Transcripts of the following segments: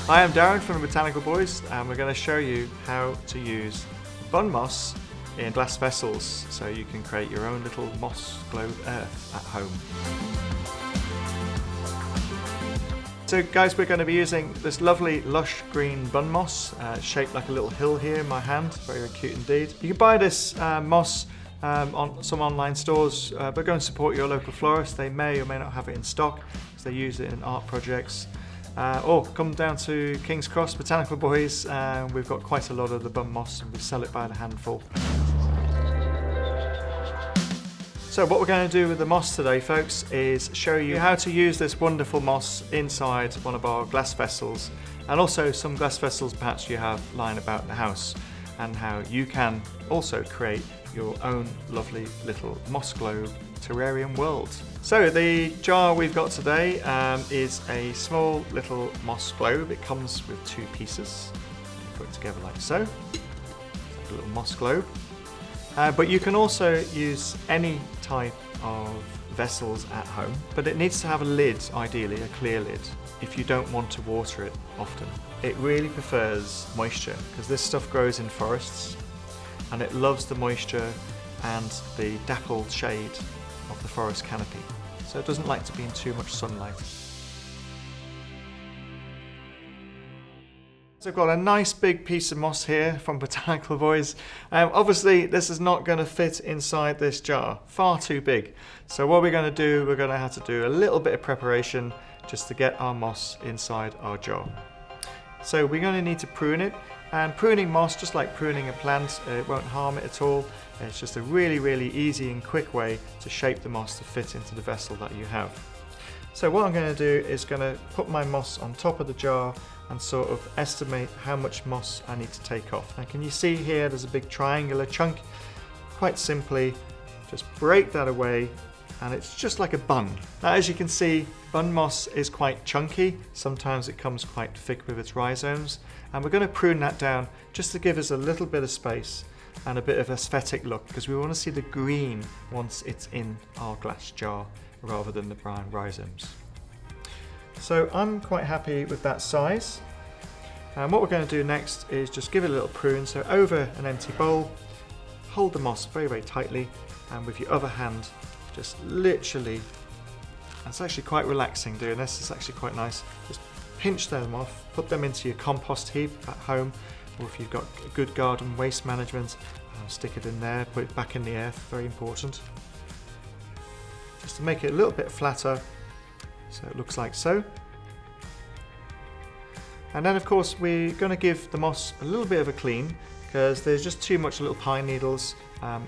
Hi, I'm Darren from the Botanical Boys, and we're going to show you how to use bun moss in glass vessels so you can create your own little moss globe earth at home. So guys, we're going to be using this lovely lush green bun moss, shaped like a little hill here in my hand. Very, very cute indeed. You can buy this moss on some online stores, but go and support your local florist. They may or may not have it in stock because they use it in art projects. Or come down to King's Cross, Botanical Boys. We've got quite a lot of the bun moss and we sell it by the handful. So what we're going to do with the moss today, folks, is show you how to use this wonderful moss inside one of our glass vessels, and also some glass vessels perhaps you have lying about in the house, and how you can also create your own lovely little moss globe terrarium world. So the jar we've got today is a small little moss globe. It comes with two pieces. You put it together like so. It's like a little moss globe. But you can also use any type of vessels at home, but it needs to have a lid, ideally a clear lid, if you don't want to water it often. It really prefers moisture because this stuff grows in forests and it loves the moisture and the dappled shade of the forest canopy. So it doesn't like to be in too much sunlight. So I've got a nice big piece of moss here from Botanical Boys. Obviously this is not going to fit inside this jar, far too big. So what we're going to do, we're going to have to do a little bit of preparation just to get our moss inside our jar. So we're going to need to prune it, and pruning moss, just like pruning a plant, it won't harm it at all. It's just a really, really easy and quick way to shape the moss to fit into the vessel that you have. So what I'm going to do is going to put my moss on top of the jar and sort of estimate how much moss I need to take off. Now can you see here there's a big triangular chunk? Quite simply, just break that away and it's just like a bun. Now as you can see, bun moss is quite chunky. Sometimes it comes quite thick with its rhizomes, and we're going to prune that down just to give us a little bit of space and a bit of aesthetic look, because we want to see the green once it's in our glass jar rather than the brown rhizomes. So I'm quite happy with that size. And what we're going to do next is just give it a little prune. So over an empty bowl, hold the moss very, very tightly, and with your other hand, just literally, it's actually quite relaxing doing this, it's actually quite nice, just pinch them off, put them into your compost heap at home, or if you've got good garden waste management, stick it in there, put it back in the earth, very important. Just to make it a little bit flatter, so it looks like so. And then of course we're going to give the moss a little bit of a clean, because there's just too much little pine needles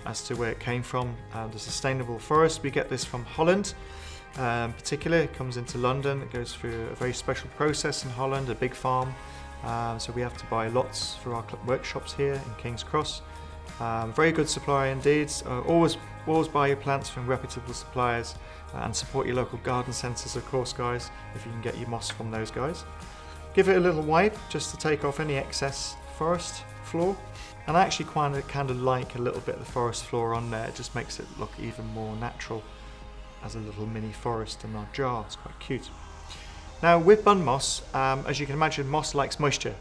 as to where it came from. The sustainable forest, we get this from Holland. Particularly, it comes into London, it goes through a very special process in Holland, a big farm. So we have to buy lots for our workshops here in King's Cross. Very good supplier indeed. Always buy your plants from reputable suppliers, and support your local garden centres, of course, guys, if you can get your moss from those guys. Give it a little wipe just to take off any excess forest floor. And I actually kind of like a little bit of the forest floor on there. It just makes it look even more natural as a little mini forest in our jar. It's quite cute. Now with bun moss, as you can imagine, moss likes moisture.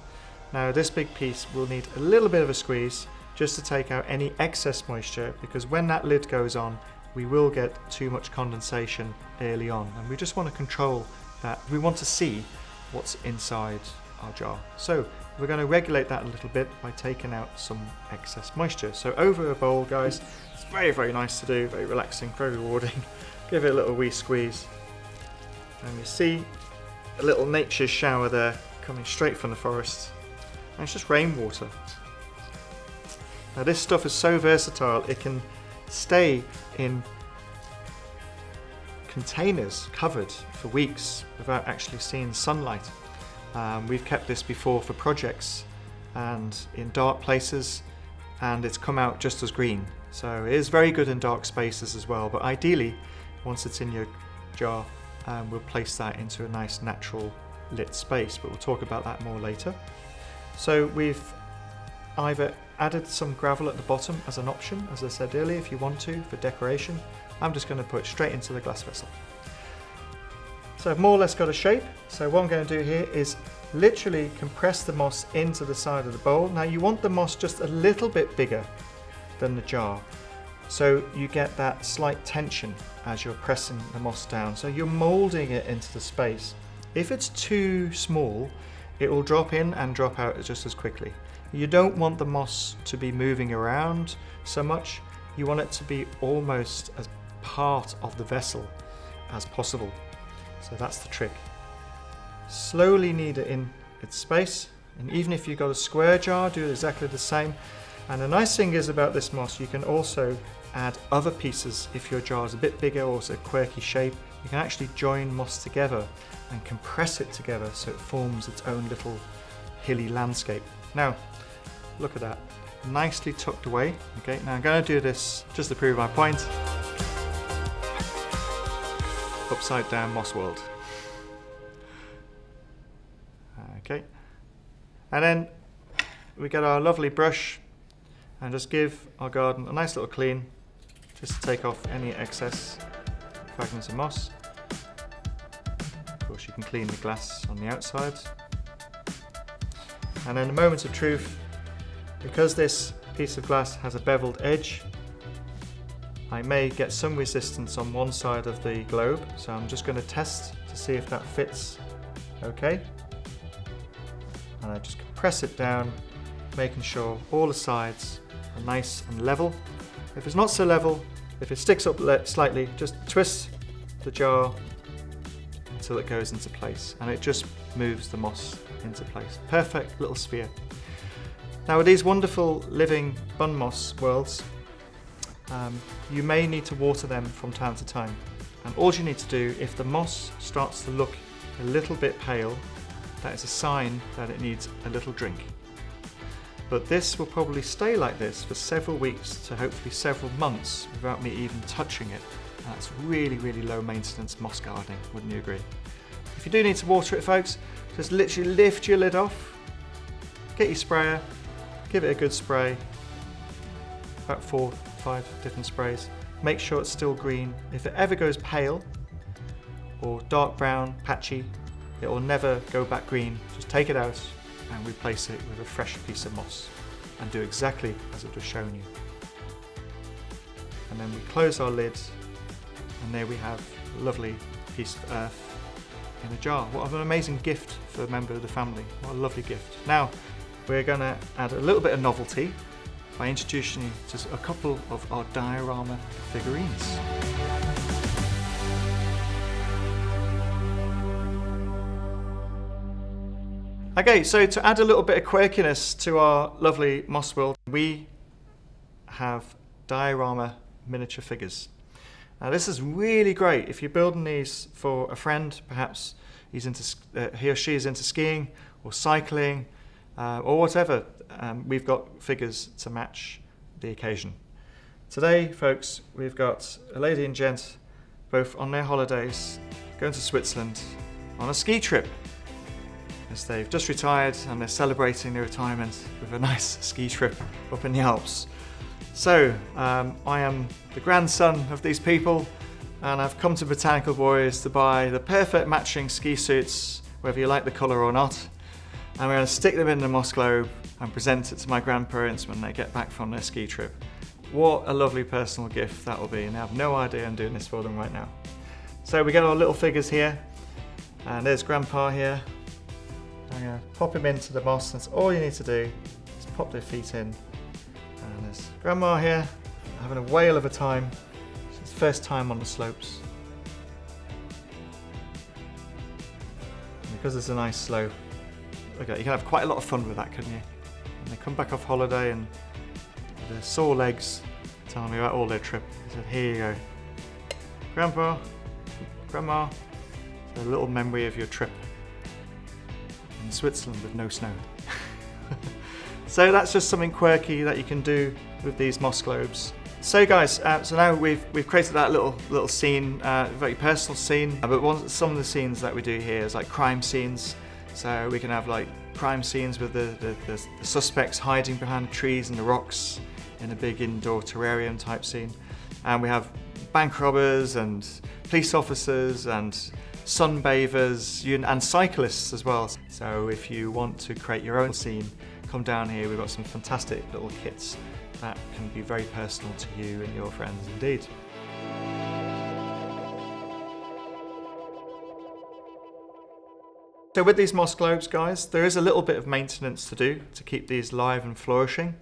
Now this big piece will need a little bit of a squeeze just to take out any excess moisture, because when that lid goes on, we will get too much condensation early on, and we just want to control that. We want to see what's inside our jar. So we're going to regulate that a little bit by taking out some excess moisture. So over a bowl, guys, it's very, very nice to do, very relaxing, very rewarding. Give it a little wee squeeze, and you see a little nature shower there coming straight from the forest, and it's just rainwater. Now this stuff is so versatile, it can stay in containers covered for weeks without actually seeing sunlight. We've kept this before for projects and in dark places, and it's come out just as green. So it is very good in dark spaces as well, but ideally once it's in your jar, we'll place that into a nice natural lit space, but we'll talk about that more later. So we've either added some gravel at the bottom as an option, as I said earlier, if you want to, for decoration. I'm just going to put straight into the glass vessel. So I've more or less got a shape. So what I'm going to do here is literally compress the moss into the side of the bowl. Now you want the moss just a little bit bigger than the jar, so you get that slight tension as you're pressing the moss down. So you're molding it into the space. If it's too small, it will drop in and drop out just as quickly. You don't want the moss to be moving around so much. You want it to be almost as part of the vessel as possible. So that's the trick. Slowly knead it in its space, and even if you've got a square jar, do exactly the same. And the nice thing is about this moss, you can also add other pieces. If your jar is a bit bigger or it's a quirky shape, you can actually join moss together and compress it together so it forms its own little hilly landscape. Now, look at that, nicely tucked away. Okay, now I'm going to do this just to prove my point. Upside down moss world. Okay, and then we get our lovely brush and just give our garden a nice little clean, just to take off any excess fragments of moss. Of course, you can clean the glass on the outside. And then a moment of truth, because this piece of glass has a beveled edge, I may get some resistance on one side of the globe, so I'm just going to test to see if that fits okay. And I just compress it down, making sure all the sides are nice and level. If it's not so level, if it sticks up slightly, just twist the jar until it goes into place, and it just moves the moss into place. Perfect little sphere. Now with these wonderful living bun moss worlds, you may need to water them from time to time. And all you need to do, if the moss starts to look a little bit pale, that is a sign that it needs a little drink. But this will probably stay like this for several weeks to hopefully several months without me even touching it. And that's really, really low maintenance moss gardening, wouldn't you agree? If you do need to water it, folks, just literally lift your lid off, get your sprayer, give it a good spray, about 4 or 5 different sprays. Make sure it's still green. If it ever goes pale or dark brown, patchy, it will never go back green. Just take it out and replace it with a fresh piece of moss and do exactly as I've just shown you. And then we close our lid, and there we have a lovely piece of earth in a jar. What an amazing gift for a member of the family. What a lovely gift. Now we're going to add a little bit of novelty by introducing you to a couple of our diorama figurines. Okay, so to add a little bit of quirkiness to our lovely moss world, we have diorama miniature figures. Now this is really great if you're building these for a friend. Perhaps he or she is into skiing or cycling or whatever. We've got figures to match the occasion. Today, folks, we've got a lady and gent both on their holidays going to Switzerland on a ski trip, as they've just retired and they're celebrating their retirement with a nice ski trip up in the Alps. So I am the grandson of these people, and I've come to Botanical Boys to buy the perfect matching ski suits, whether you like the colour or not, and we're going to stick them in the moss globe and present it to my grandparents when they get back from their ski trip. What a lovely personal gift that will be, and I have no idea I'm doing this for them right now. So we get our little figures here, and there's Grandpa here. I'm going to pop him into the moss. That's all you need to do, is pop their feet in. And there's Grandma here, having a whale of a time. It's his first time on the slopes. And because it's a nice slope, look at it, you can have quite a lot of fun with that, couldn't you? And they come back off holiday and their sore legs telling me about all their trip. I said, here you go. Grandpa, Grandma, it's a little memory of your trip in Switzerland with no snow. So that's just something quirky that you can do with these moss globes. So guys, so now we've created that little scene, very personal scene. But some of the scenes that we do here is like crime scenes. So we can have like crime scenes with the suspects hiding behind the trees and the rocks in a big indoor terrarium type scene. And we have bank robbers and police officers and sunbathers and cyclists as well. So if you want to create your own scene, come down here. We've got some fantastic little kits that can be very personal to you and your friends indeed. So with these moss globes, guys, there is a little bit of maintenance to do to keep these live and flourishing.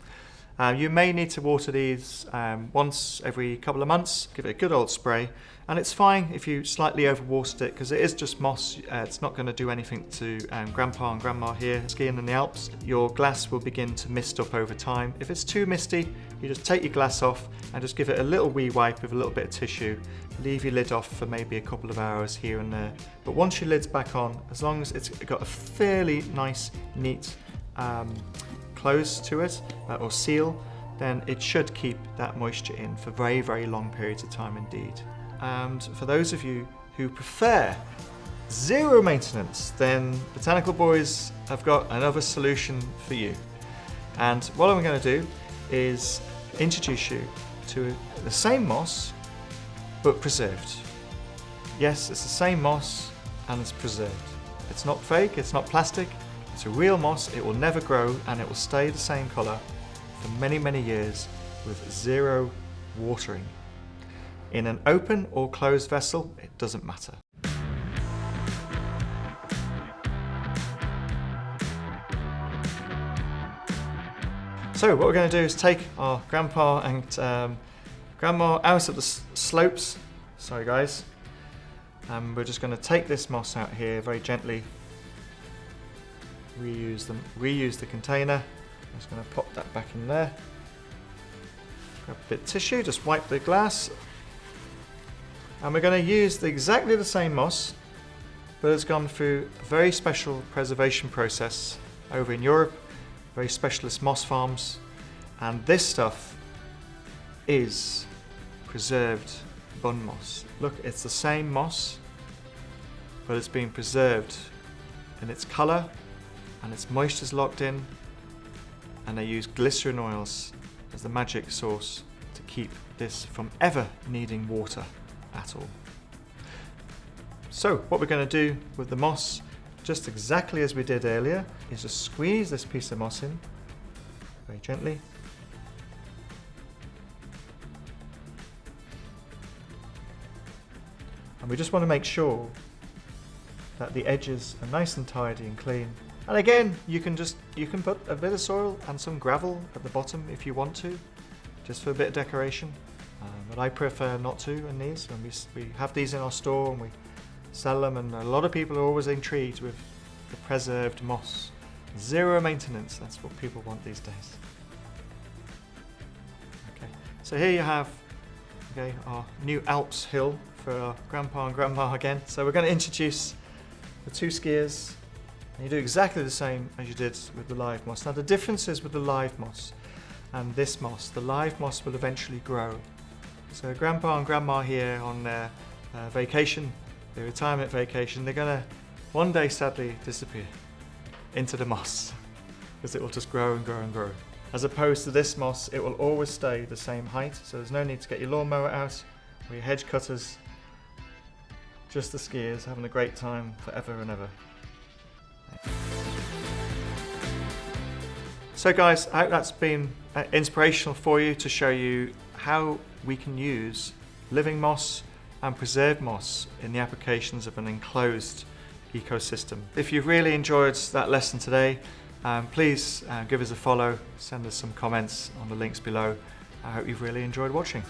You may need to water these once every couple of months, give it a good old spray, and it's fine if you slightly overwatered it because it is just moss. It's not going to do anything to Grandpa and Grandma here skiing in the Alps. Your glass will begin to mist up over time. If it's too misty, you just take your glass off and just give it a little wee wipe with a little bit of tissue. Leave your lid off for maybe a couple of hours here and there. But once your lid's back on, as long as it's got a fairly nice, neat close to it or seal, then it should keep that moisture in for very, very long periods of time indeed. And for those of you who prefer zero maintenance, then Botanical Boys have got another solution for you. And what I'm going to do is introduce you to the same moss but preserved. Yes, it's the same moss and it's preserved. It's not fake, it's not plastic, it's a real moss. It will never grow and it will stay the same colour for many, many years with zero watering. In an open or closed vessel, it doesn't matter. So what we're going to do is take our Grandpa and Grandma out of the slopes. Sorry guys. We're just going to take this moss out here very gently. Reuse the container. I'm just going to pop that back in there. Grab a bit of tissue, just wipe the glass. And we're going to use exactly the same moss, but it's gone through a very special preservation process over in Europe, very specialist moss farms. And this stuff is preserved bun moss. Look, it's the same moss, but it's been preserved in its colour and its moisture's locked in, and they use glycerin oils as the magic source to keep this from ever needing water at all. So what we're going to do with the moss, just exactly as we did earlier, is just squeeze this piece of moss in very gently. And we just want to make sure that the edges are nice and tidy and clean. And again, you can put a bit of soil and some gravel at the bottom if you want to, just for a bit of decoration. But I prefer not to in these. And we have these in our store and we sell them, and a lot of people are always intrigued with the preserved moss. Zero maintenance, that's what people want these days. Okay, so here you have our new Alps hill for our Grandpa and Grandma again. So we're going to introduce the two skiers. And you do exactly the same as you did with the live moss. Now the difference is with the live moss and this moss, the live moss will eventually grow. So Grandpa and Grandma here on their vacation, their retirement vacation, they're going to one day sadly disappear into the moss because it will just grow and grow and grow. As opposed to this moss, it will always stay the same height, so there's no need to get your lawnmower out or your hedge cutters. Just the skiers having a great time forever and ever. So guys, I hope that's been inspirational for you to show you how we can use living moss and preserved moss in the applications of an enclosed ecosystem. If you've really enjoyed that lesson today, please give us a follow, send us some comments on the links below. I hope you've really enjoyed watching.